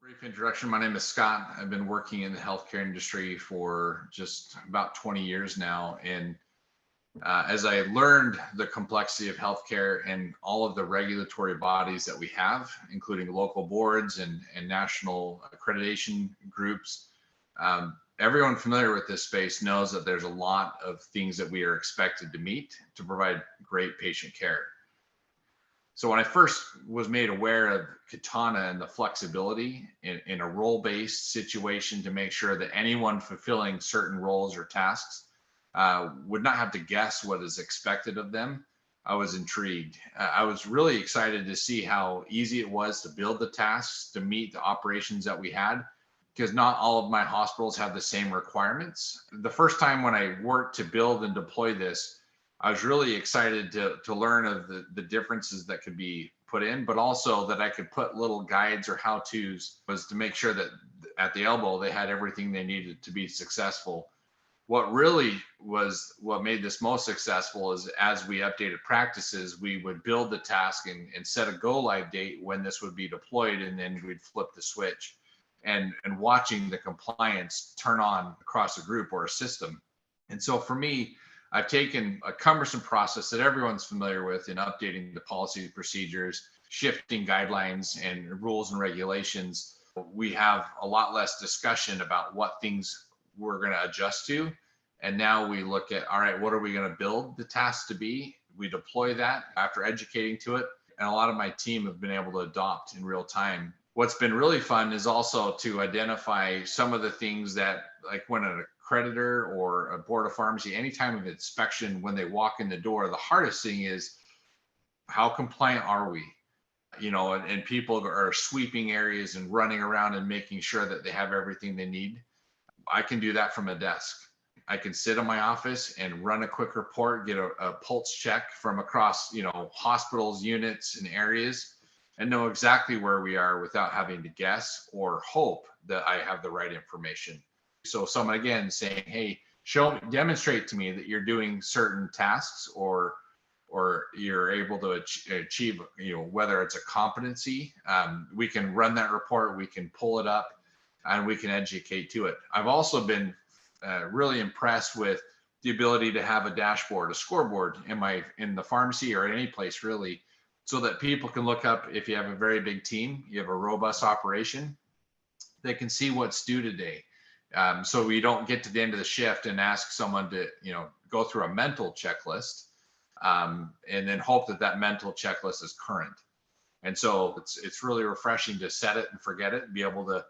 Brief introduction. My name is Scott. I've been working in the healthcare industry for just about 20 years now. And as I learned the complexity of healthcare and all of the regulatory bodies that we have, including local boards and national accreditation groups, everyone familiar with this space knows that there's a lot of things that we are expected to meet to provide great patient care. So when I first was made aware of Katana and the flexibility in a role-based situation to make sure that anyone fulfilling certain roles or tasks would not have to guess what is expected of them, I was intrigued. I was really excited to see how easy it was to build the tasks to meet the operations that we had, because not all of my hospitals have the same requirements. The first time when I worked to build and deploy this, I was really excited to learn of the differences that could be put in, but also that I could put little guides or how-tos was to make sure that at the elbow, they had everything they needed to be successful. What really was what made this most successful is as we updated practices, we would build the task and set a go live date when this would be deployed, and then we'd flip the switch and watching the compliance turn on across a group or a system. And so for me, I've taken a cumbersome process that everyone's familiar with in updating the policy procedures, shifting guidelines and rules and regulations. We have a lot less discussion about what things we're going to adjust to. And now we look at, all right, what are we going to build the task to be? We deploy that after educating to it. And a lot of my team have been able to adopt in real time. What's been really fun is also to identify some of the things that, like when an accreditor or a board of pharmacy, any time of inspection, when they walk in the door, the hardest thing is how compliant are we? And people are sweeping areas and running around and making sure that they have everything they need. I can do that from a desk. I can sit in my office and run a quick report, get a pulse check from across, hospitals, units, and areas, and know exactly where we are without having to guess or hope that I have the right information. So someone again saying, hey, demonstrate to me that you're doing certain tasks or you're able to achieve, whether it's a competency, we can run that report, we can pull it up, and we can educate to it. I've also been really impressed with the ability to have a dashboard, a scoreboard in the pharmacy or any place really, so that people can look up, if you have a very big team, you have a robust operation, they can see what's due today. So we don't get to the end of the shift and ask someone to, go through a mental checklist and then hope that mental checklist is current. And so it's really refreshing to set it and forget it and be able to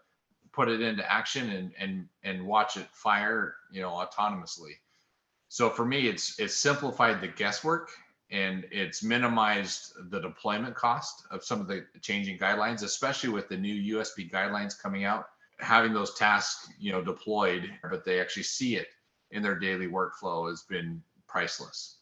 put it into action and watch it fire, autonomously. So for me, it's simplified the guesswork and it's minimized the deployment cost of some of the changing guidelines, especially with the new USP guidelines coming out. Having those tasks, deployed, but they actually see it in their daily workflow has been priceless.